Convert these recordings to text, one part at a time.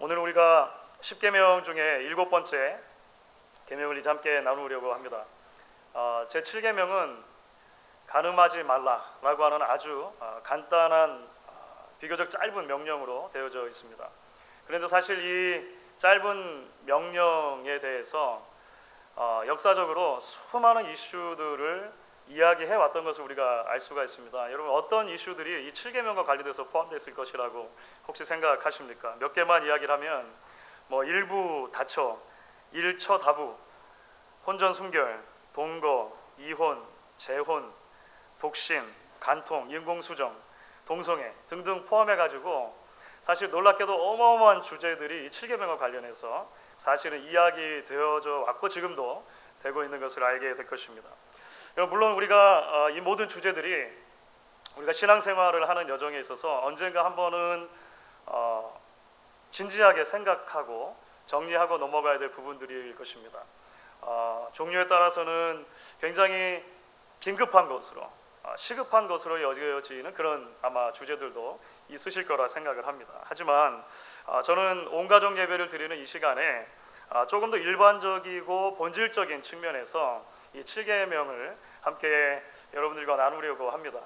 오늘 우리가 10계명 중에 7번째 계명을 이제 함께 나누려고 합니다. 제 7계명은 간음하지 말라라고 하는 아주 간단한 비교적 짧은 명령으로 되어져 있습니다. 그런데 사실 이 짧은 명령에 대해서 역사적으로 수많은 이슈들을 이야기해 왔던 것을 우리가 알 수가 있습니다. 여러분, 어떤 이슈들이 이 7계명과 관련돼서 포함됐을 것이라고 혹시 생각하십니까? 몇 개만 이야기를 하면 일부 다처, 일처다부, 혼전순결, 동거, 이혼, 재혼, 독신, 간통, 인공수정, 동성애 등등 포함해가지고 사실 놀랍게도 어마어마한 주제들이 이 7계명과 관련해서 사실은 이야기되어져 왔고 지금도 되고 있는 것을 알게 될 것입니다. 물론 우리가 이 모든 주제들이 우리가 신앙생활을 하는 여정에 있어서 언젠가 한 번은 진지하게 생각하고 정리하고 넘어가야 될 부분들일 것입니다. 종류에 따라서는 굉장히 긴급한 것으로 시급한 것으로 여겨지는 그런 아마 주제들도 있으실 거라 생각을 합니다. 하지만 저는 온 가족 예배를 드리는 이 시간에 조금 더 일반적이고 본질적인 측면에서 이 7계명을 함께 여러분들과 나누려고 합니다.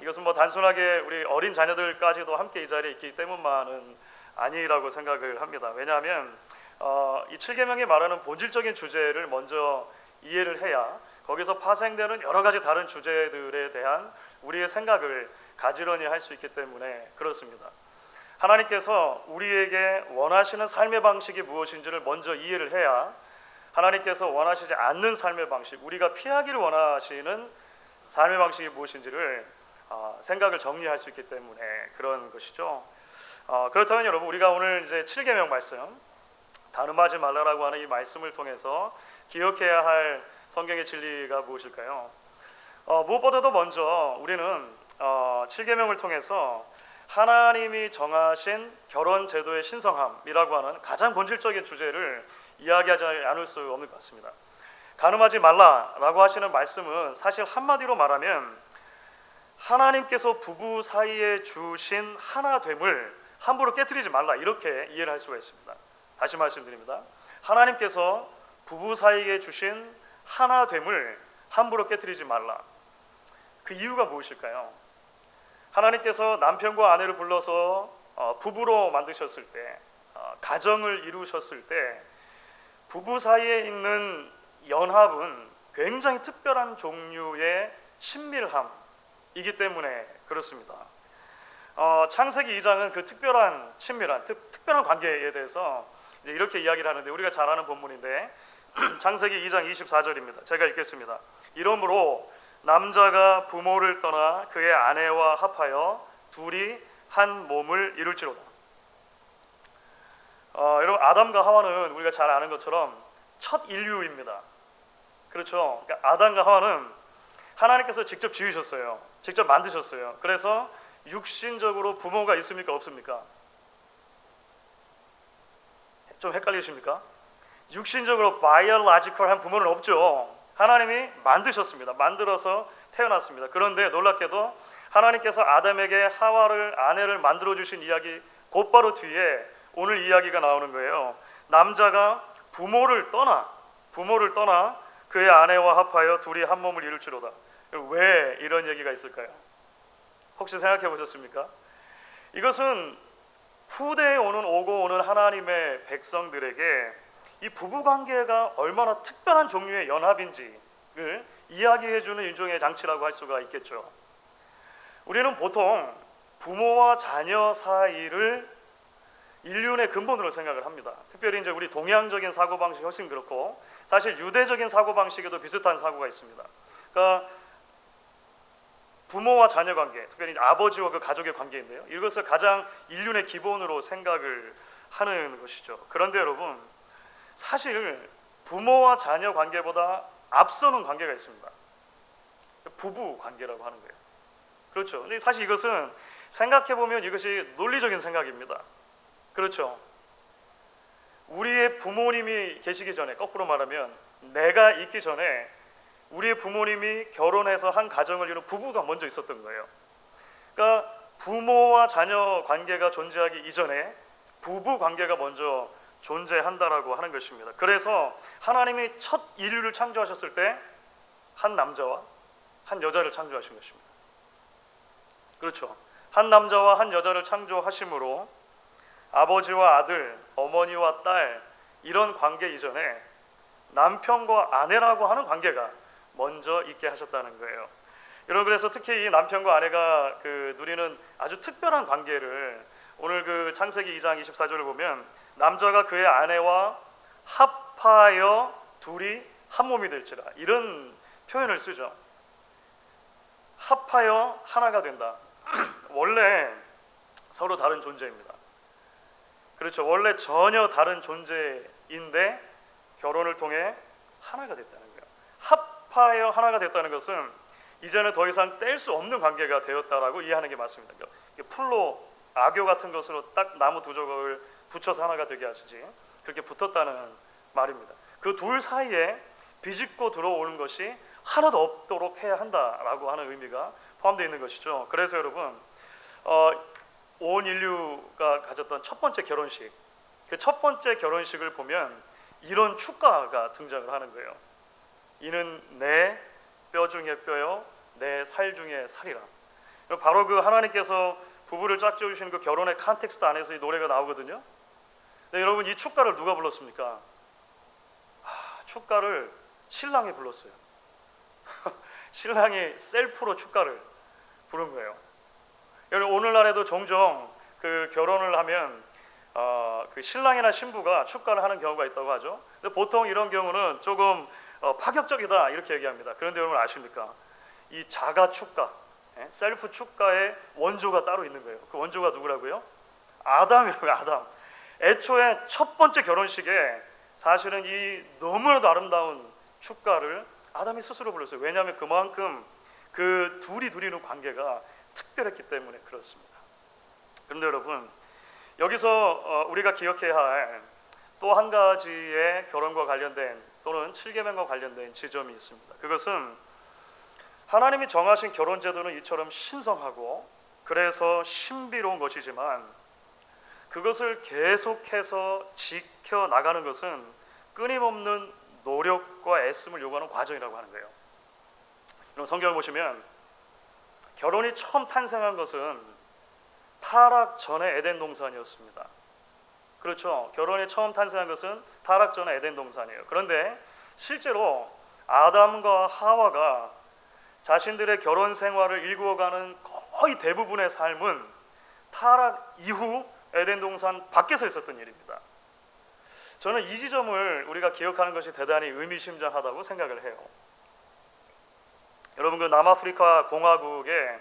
이것은 단순하게 우리 어린 자녀들까지도 함께 이 자리에 있기 때문만은 아니라고 생각을 합니다. 왜냐하면 이 7계명이 말하는 본질적인 주제를 먼저 이해를 해야 거기서 파생되는 여러 가지 다른 주제들에 대한 우리의 생각을 가지런히 할 수 있기 때문에 그렇습니다. 하나님께서 우리에게 원하시는 삶의 방식이 무엇인지를 먼저 이해를 해야 하나님께서 원하시지 않는 삶의 방식, 우리가 피하기를 원하시는 삶의 방식이 무엇인지를 생각을 정리할 수 있기 때문에 그런 것이죠. 그렇다면 여러분, 우리가 오늘 이제 7계명 말씀, 간음하지 말라라고 하는 이 말씀을 통해서 기억해야 할 성경의 진리가 무엇일까요? 무엇보다도 먼저 우리는 7계명을 통해서 하나님이 정하신 결혼 제도의 신성함이라고 하는 가장 본질적인 주제를 이야기하지 않을 수 없는 것 같습니다. 간음하지 말라라고 하시는 말씀은 사실 한마디로 말하면 하나님께서 부부 사이에 주신 하나됨을 함부로 깨트리지 말라, 이렇게 이해를 할 수가 있습니다. 다시 말씀드립니다. 하나님께서 부부 사이에 주신 하나됨을 함부로 깨트리지 말라. 그 이유가 무엇일까요? 하나님께서 남편과 아내를 불러서 부부로 만드셨을 때, 가정을 이루셨을 때 부부 사이에 있는 연합은 굉장히 특별한 종류의 친밀함이기 때문에 그렇습니다. 창세기 2장은 그 특별한 친밀한 특별한 관계에 대해서 이제 이렇게 이야기를 하는데, 우리가 잘 아는 본문인데 창세기 2장 24절입니다. 제가 읽겠습니다. 이러므로 남자가 부모를 떠나 그의 아내와 합하여 둘이 한 몸을 이룰지로다. 여러분, 아담과 하와는 우리가 잘 아는 것처럼 첫 인류입니다. 그렇죠? 그러니까 아담과 하와는 하나님께서 직접 지으셨어요. 직접 만드셨어요. 그래서 육신적으로 부모가 있습니까? 없습니까? 좀 헷갈리십니까? 육신적으로 바이올로지컬한 부모는 없죠. 하나님이 만드셨습니다. 만들어서 태어났습니다. 그런데 놀랍게도 하나님께서 아담에게 하와를, 아내를 만들어주신 이야기 곧바로 뒤에 오늘 이야기가 나오는 거예요. 남자가 부모를 떠나 그의 아내와 합하여 둘이 한 몸을 이룰지로다. 왜 이런 얘기가 있을까요? 혹시 생각해 보셨습니까? 이것은 후대에 오고 오는 하나님의 백성들에게 이 부부관계가 얼마나 특별한 종류의 연합인지를 이야기해 주는 일종의 장치라고 할 수가 있겠죠. 우리는 보통 부모와 자녀 사이를 인륜의 근본으로 생각을 합니다. 특별히 이제 우리 동양적인 사고방식이 훨씬 그렇고, 사실 유대적인 사고방식에도 비슷한 사고가 있습니다. 그러니까 부모와 자녀 관계, 특별히 아버지와 그 가족의 관계인데요, 이것을 가장 인륜의 기본으로 생각을 하는 것이죠. 그런데 여러분, 사실 부모와 자녀 관계보다 앞서는 관계가 있습니다. 부부 관계라고 하는 거예요. 그렇죠. 근데 사실 이것은 생각해 보면 이것이 논리적인 생각입니다. 그렇죠. 우리의 부모님이 계시기 전에, 거꾸로 말하면 내가 있기 전에 우리의 부모님이 결혼해서 한 가정을 이룬 부부가 먼저 있었던 거예요. 그러니까 부모와 자녀 관계가 존재하기 이전에 부부 관계가 먼저 존재한다라고 하는 것입니다. 그래서 하나님이 첫 인류를 창조하셨을 때 한 남자와 한 여자를 창조하신 것입니다. 그렇죠. 한 남자와 한 여자를 창조하심으로 아버지와 아들, 어머니와 딸 이런 관계 이전에 남편과 아내라고 하는 관계가 먼저 있게 하셨다는 거예요. 여러분, 그래서 특히 이 남편과 아내가 누리는 아주 특별한 관계를 오늘 그 창세기 2장 24절을 보면 남자가 그의 아내와 합하여 둘이 한 몸이 될지라 이런 표현을 쓰죠. 합하여 하나가 된다. 원래 서로 다른 존재입니다. 그렇죠. 원래 전혀 다른 존재인데 결혼을 통해 하나가 됐다는 거예요. 합하여 하나가 됐다는 것은 이제는 더 이상 뗄 수 없는 관계가 되었다라고 이해하는 게 맞습니다. 풀로 악교 같은 것으로 딱 나무 두 조각을 붙여서 하나가 되게 하시지 그렇게 붙었다는 말입니다. 그 둘 사이에 비집고 들어오는 것이 하나도 없도록 해야 한다라고 하는 의미가 포함되어 있는 것이죠. 그래서 여러분 온 인류가 가졌던 첫 번째 결혼식, 그 첫 번째 결혼식을 보면 이런 축가가 등장을 하는 거예요. 이는 내 뼈 중에 뼈요 내 살 중에 살이라. 바로 그 하나님께서 부부를 짝지어주시는 그 결혼의 컨텍스트 안에서 이 노래가 나오거든요. 네, 여러분 이 축가를 누가 불렀습니까? 축가를 신랑이 불렀어요. 신랑이 셀프로 축가를 부른 거예요. 여러분 오늘날에도 종종 그 결혼을 하면 그 신랑이나 신부가 축가를 하는 경우가 있다고 하죠. 근데 보통 이런 경우는 조금 파격적이다 이렇게 얘기합니다. 그런데 여러분 아십니까? 이 자가 축가, 셀프 축가의 원조가 따로 있는 거예요. 그 원조가 누구라고요? 아담이라고요. 아담. 애초에 첫 번째 결혼식에 사실은 이 너무나도 아름다운 축가를 아담이 스스로 불렀어요. 왜냐하면 그만큼 그 둘이 누리는 관계가 특별했기 때문에 그렇습니다. 그런데 여러분 여기서 우리가 기억해야 할 또 한 가지의 결혼과 관련된 또는 7계명과 관련된 지점이 있습니다. 그것은 하나님이 정하신 결혼 제도는 이처럼 신성하고 그래서 신비로운 것이지만 그것을 계속해서 지켜나가는 것은 끊임없는 노력과 애씀을 요구하는 과정이라고 하는 거예요. 여러분 성경을 보시면 결혼이 처음 탄생한 것은 타락 전의 에덴 동산이었습니다. 그렇죠. 결혼이 처음 탄생한 것은 타락 전의 에덴 동산이에요. 그런데 실제로 아담과 하와가 자신들의 결혼 생활을 일구어가는 거의 대부분의 삶은 타락 이후 에덴 동산 밖에서 있었던 일입니다. 저는 이 지점을 우리가 기억하는 것이 대단히 의미심장하다고 생각을 해요. 여러분 그 남아프리카 공화국의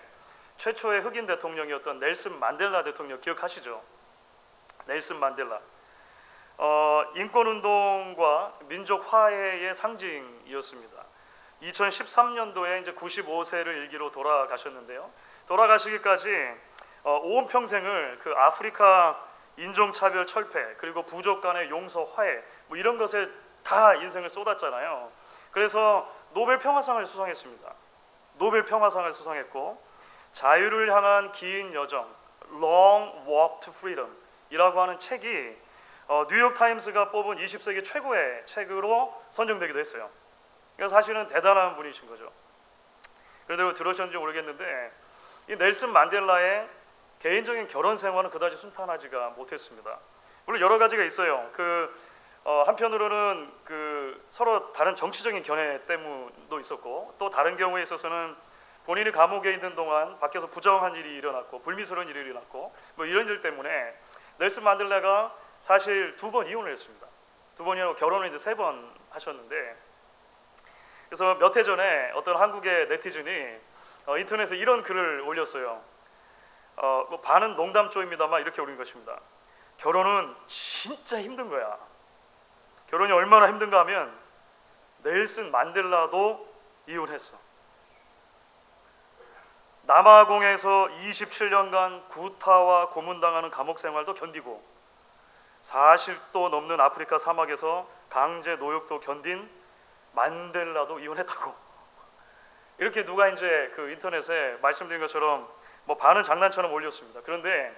최초의 흑인 대통령이었던 넬슨 만델라 대통령 기억하시죠? 넬슨 만델라. 인권운동과 민족 화해의 상징이었습니다. 2013년도에 이제 95세를 일기로 돌아가셨는데요. 돌아가시기까지 온 평생을 그 아프리카 인종차별 철폐 그리고 부족 간의 용서 화해 뭐 이런 것에 다 인생을 쏟았잖아요. 그래서 노벨 평화상을 수상했습니다. 노벨 평화상을 수상했고 자유를 향한 긴 여정 Long Walk to Freedom 이라고 하는 책이 뉴욕 타임스가 뽑은 20세기 최고의 책으로 선정되기도 했어요. 그래서 사실은 대단한 분이신 거죠. 그런데 들으셨는지 모르겠는데 이 넬슨 만델라의 개인적인 결혼 생활은 그다지 순탄하지가 못했습니다. 물론 여러 가지가 있어요. 한편으로는 서로 다른 정치적인 견해 때문도 있었고 또 다른 경우에 있어서는 본인이 감옥에 있는 동안 밖에서 부정한 일이 일어났고 불미스러운 일이 일어났고 뭐 이런 일 때문에 넬슨 만델라가 사실 2번 이혼을 했습니다. 2번 이혼하고 결혼을 이제 3번 하셨는데 그래서 몇 해 전에 어떤 한국의 네티즌이 인터넷에 이런 글을 올렸어요. 뭐 반은 농담 쪽입니다만 이렇게 올린 것입니다. 결혼은 진짜 힘든 거야. 결혼이 얼마나 힘든가 하면 넬슨 만델라도 이혼했어. 남아공에서 27년간 구타와 고문당하는 감옥 생활도 견디고 40도 넘는 아프리카 사막에서 강제 노역도 견딘 만델라도 이혼했다고. 이렇게 누가 이제 그 인터넷에 말씀드린 것처럼 뭐 반은 장난처럼 올렸습니다. 그런데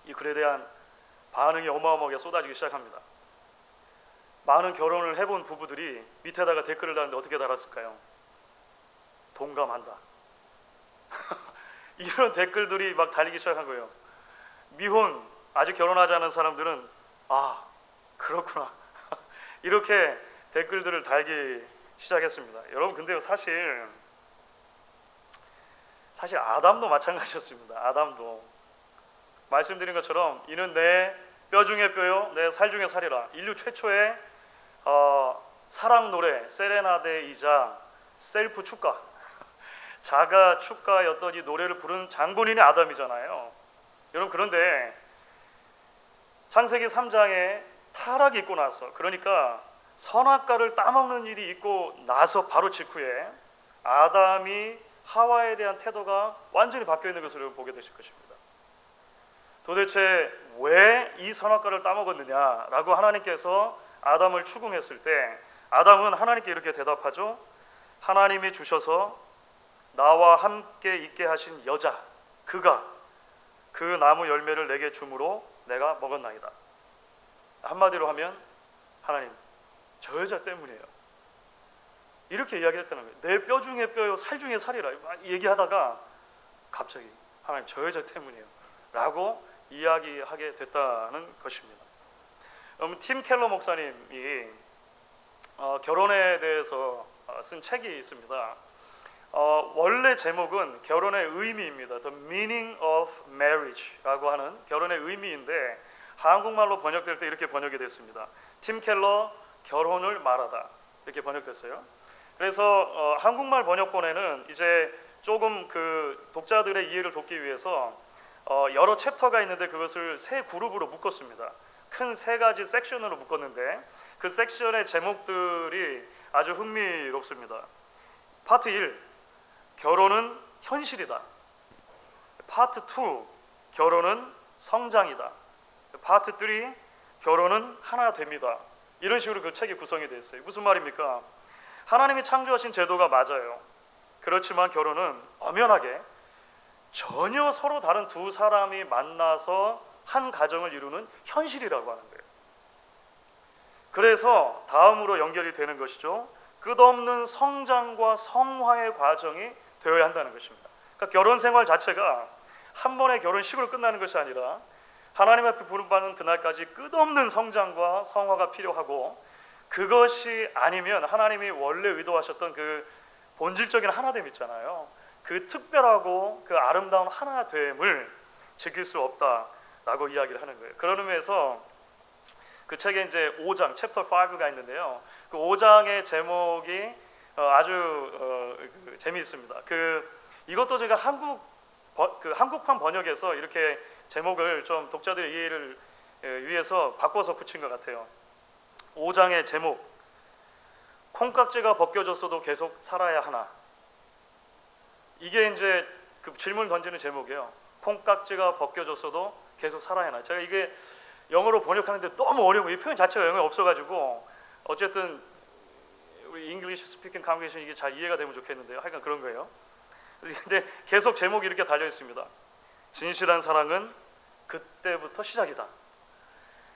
이 글에 대한 반응이 어마어마하게 쏟아지기 시작합니다. 많은 결혼을 해본 부부들이 밑에다가 댓글을 달았는데 어떻게 달았을까요? 동감한다. 이런 댓글들이 막 달리기 시작한 거예요. 미혼, 아직 결혼하지 않은 사람들은 아, 그렇구나. 이렇게 댓글들을 달기 시작했습니다. 여러분, 근데 사실 아담도 마찬가지였습니다. 아담도 말씀드린 것처럼 이는 내 뼈 중에 뼈요 내 살 중에 살이라. 인류 최초의 사랑 노래 세레나데이자 셀프 축가, 자가 축가였던 이 노래를 부른 장본인이 아담이잖아요. 여러분, 그런데 창세기 3장에 타락이 있고 나서, 그러니까 선악과를 따먹는 일이 있고 나서 바로 직후에 아담이 하와에 대한 태도가 완전히 바뀌어 있는 것을 보게 되실 것입니다. 도대체 왜 이 선악과를 따먹었느냐라고 하나님께서 아담을 추궁했을 때 아담은 하나님께 이렇게 대답하죠. 하나님이 주셔서 나와 함께 있게 하신 여자, 그가 그 나무 열매를 내게 주므로 내가 먹었나이다. 한마디로 하면 하나님, 저 여자 때문이에요. 이렇게 이야기했다는 거예요. 내 뼈 중에 뼈요 살 중에 살이라 얘기하다가 갑자기 하나님, 저 여자 때문이에요 라고 이야기하게 됐다는 것입니다. 팀 켈러 목사님이 결혼에 대해서 쓴 책이 있습니다. 원래 제목은 결혼의 의미입니다. The Meaning of Marriage라고 하는 결혼의 의미인데 한국말로 번역될 때 이렇게 번역이 됐습니다. 팀 켈러 결혼을 말하다, 이렇게 번역됐어요. 그래서 한국말 번역본에는 이제 조금 그 독자들의 이해를 돕기 위해서 여러 챕터가 있는데 그것을 세 그룹으로 묶었습니다. 큰 세 가지 섹션으로 묶었는데 그 섹션의 제목들이 아주 흥미롭습니다. 파트 1, 결혼은 현실이다. 파트 2, 결혼은 성장이다. 파트 3, 결혼은 하나 됩니다. 이런 식으로 그 책이 구성이 되어 있어요. 무슨 말입니까? 하나님이 창조하신 제도가 맞아요. 그렇지만 결혼은 엄연하게 전혀 서로 다른 두 사람이 만나서 한 가정을 이루는 현실이라고 하는 거예요. 그래서 다음으로 연결이 되는 것이죠. 끝없는 성장과 성화의 과정이 되어야 한다는 것입니다. 그러니까 결혼 생활 자체가 한 번의 결혼식으로 끝나는 것이 아니라 하나님 앞에 부름받는 그날까지 끝없는 성장과 성화가 필요하고, 그것이 아니면 하나님이 원래 의도하셨던 그 본질적인 하나됨 있잖아요. 그 특별하고 그 아름다운 하나됨을 지킬 수 없다라고 이야기를 하는 거예요. 그런 의미에서 그 책에 이제 5장, 챕터 5가 있는데요. 그 5장의 제목이 아주 재미있습니다. 이것도 제가 한국판 번역에서 이렇게 제목을 좀 독자들의 이해를 위해서 바꿔서 붙인 것 같아요. 5장의 제목, 콩깍지가 벗겨졌어도 계속 살아야 하나. 이게 이제 그 질문을 던지는 제목이에요. 콩깍지가 벗겨졌어도 계속 살아야 하나. 제가 이게 영어로 번역하는데 너무 어려워요. 이 표현 자체가 영어에 없어가지고 어쨌든 우리 English speaking congregation 이게 잘 이해가 되면 좋겠는데요. 하여간 그런 거예요. 근데 계속 제목이 이렇게 달려 있습니다. 진실한 사랑은 그때부터 시작이다.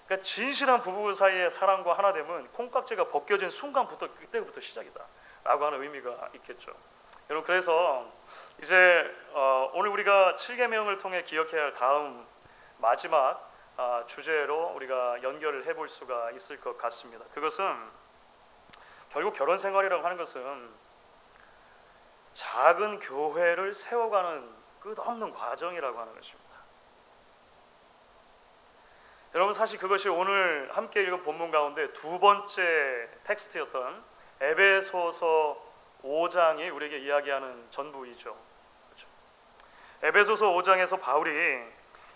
그러니까 진실한 부부 사이의 사랑과 하나됨은 콩깍지가 벗겨진 순간부터, 그때부터 시작이다 라고 하는 의미가 있겠죠. 여러분, 그래서 이제 오늘 우리가 7계명을 통해 기억해야 할 다음 마지막 주제로 우리가 연결을 해볼 수가 있을 것 같습니다. 그것은 결국 결혼 생활이라고 하는 것은 작은 교회를 세워가는 끝없는 과정이라고 하는 것입니다. 여러분, 사실 그것이 오늘 함께 읽은 본문 가운데 두 번째 텍스트였던 에베소서 5장이 우리에게 이야기하는 전부이죠. 그렇죠? 에베소서 5장에서 바울이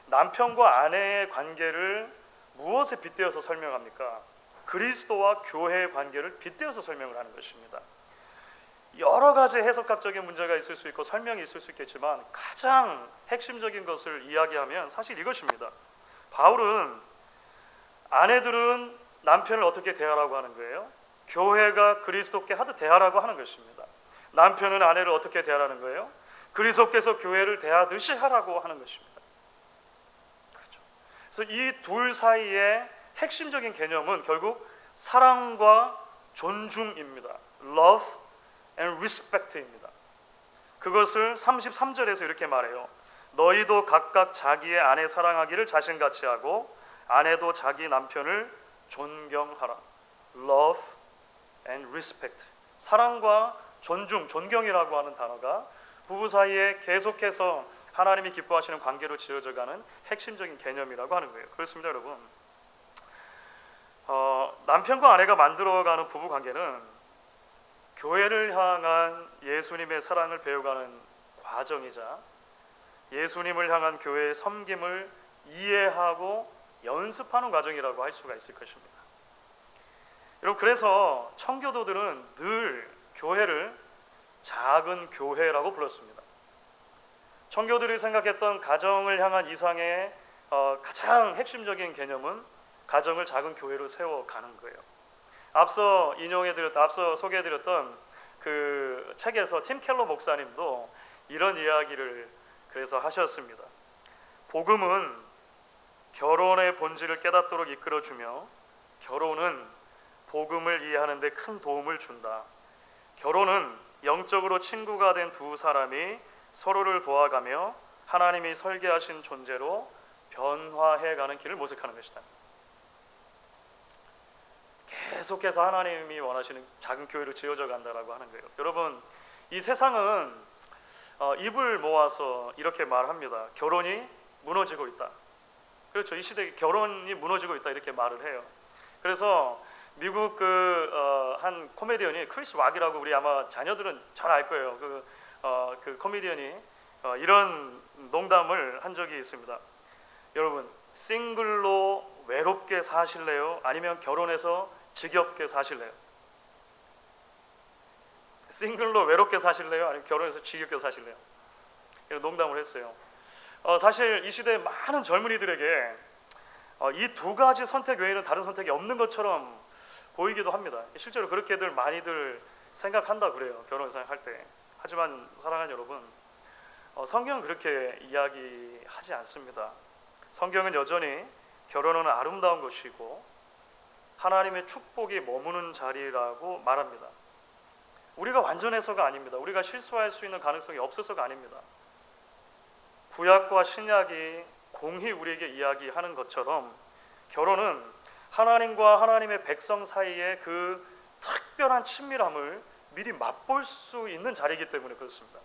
남편과 아내의 관계를 무엇에 빗대어서 설명합니까? 그리스도와 교회의 관계를 빗대어서 설명을 하는 것입니다. 여러 가지 해석학적인 문제가 있을 수 있고 설명이 있을 수 있겠지만 가장 핵심적인 것을 이야기하면 사실 이것입니다. 바울은 아내들은 남편을 어떻게 대하라고 하는 거예요? 교회가 그리스도께 하듯 대하라고 하는 것입니다. 남편은 아내를 어떻게 대하라는 거예요? 그리스도께서 교회를 대하듯이 하라고 하는 것입니다. 그렇죠. 그래서 이 둘 사이의 핵심적인 개념은 결국 사랑과 존중입니다. Love and respect입니다. 그것을 33절에서 이렇게 말해요. 너희도 각각 자기의 아내 사랑하기를 자신같이 하고 아내도 자기 남편을 존경하라. Love and respect. 사랑과 존중, 존경이라고 하는 단어가 부부 사이에 계속해서 하나님이 기뻐하시는 관계로 지어져가는 핵심적인 개념이라고 하는 거예요. 그렇습니다, 여러분. 남편과 아내가 만들어가는 부부 관계는 교회를 향한 예수님의 사랑을 배워가는 과정이자 예수님을 향한 교회의 섬김을 이해하고 연습하는 과정이라고 할 수가 있을 것입니다. 여러분, 그래서 청교도들은 늘 교회를 작은 교회라고 불렀습니다. 청교도들이 생각했던 가정을 향한 이상의 가장 핵심적인 개념은 가정을 작은 교회로 세워가는 거예요. 앞서 소개해드렸던 그 책에서 팀 켈러 목사님도 이런 이야기를 그래서 하셨습니다. 복음은 결혼의 본질을 깨닫도록 이끌어주며 결혼은 복음을 이해하는 데 큰 도움을 준다. 결혼은 영적으로 친구가 된 두 사람이 서로를 도와가며 하나님이 설계하신 존재로 변화해가는 길을 모색하는 것이다. 계속해서 하나님이 원하시는 작은 교회로 지어져 간다라고 하는 거예요. 여러분, 이 세상은 입을 모아서 이렇게 말합니다. 결혼이 무너지고 있다. 그렇죠. 이 시대에 결혼이 무너지고 있다 이렇게 말을 해요. 그래서 미국 한 코미디언이 크리스 락이라고 우리 아마 자녀들은 잘 알 거예요. 그 코미디언이 이런 농담을 한 적이 있습니다. 여러분, 싱글로 외롭게 사실래요? 아니면 결혼해서 지겹게 사실래요? 싱글로 외롭게 사실래요? 아니면 결혼해서 지겹게 사실래요? 이런 농담을 했어요. 사실 이 시대의 많은 젊은이들에게 이 두 가지 선택 외에는 다른 선택이 없는 것처럼 보이기도 합니다. 실제로 그렇게들 많이들 생각한다 그래요. 결혼 생각할 때. 하지만 사랑하는 여러분, 성경은 그렇게 이야기하지 않습니다. 성경은 여전히 결혼은 아름다운 것이고 하나님의 축복이 머무는 자리라고 말합니다. 우리가 완전해서가 아닙니다. 우리가 실수할 수 있는 가능성이 없어서가 아닙니다. 구약과 신약이 공히 우리에게 이야기하는 것처럼 결혼은 하나님과 하나님의 백성 사이의 그 특별한 친밀함을 미리 맛볼 수 있는 자리이기 때문에 그렇습니다.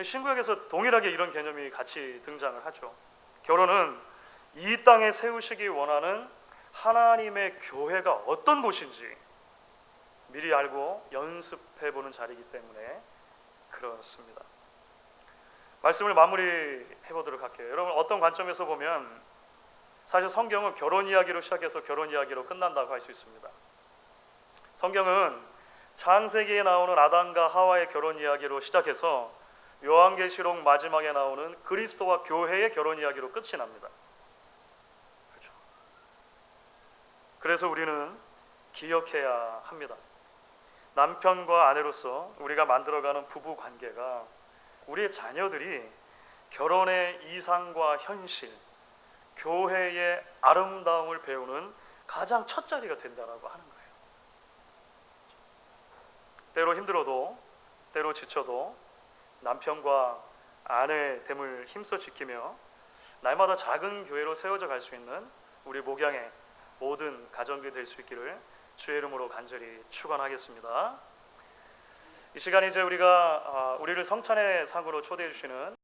신구약에서 동일하게 이런 개념이 같이 등장을 하죠. 결혼은 이 땅에 세우시기 원하는 하나님의 교회가 어떤 곳인지 미리 알고 연습해보는 자리이기 때문에 그렇습니다. 말씀을 마무리해보도록 할게요. 여러분, 어떤 관점에서 보면 사실 성경은 결혼 이야기로 시작해서 결혼 이야기로 끝난다고 할 수 있습니다. 성경은 창세기에 나오는 아담과 하와의 결혼 이야기로 시작해서 요한계시록 마지막에 나오는 그리스도와 교회의 결혼 이야기로 끝이 납니다. 그렇죠. 그래서 우리는 기억해야 합니다. 남편과 아내로서 우리가 만들어가는 부부 관계가 우리의 자녀들이 결혼의 이상과 현실, 교회의 아름다움을 배우는 가장 첫 자리가 된다라고 하는 거예요. 때로 힘들어도, 때로 지쳐도 남편과 아내의 됨을 힘써 지키며 날마다 작은 교회로 세워져 갈 수 있는 우리 목양의 모든 가정들이 될 수 있기를 주의 이름으로 간절히 축원하겠습니다. 이 시간 이제 우리가 우리를 성찬의 상으로 초대해 주시는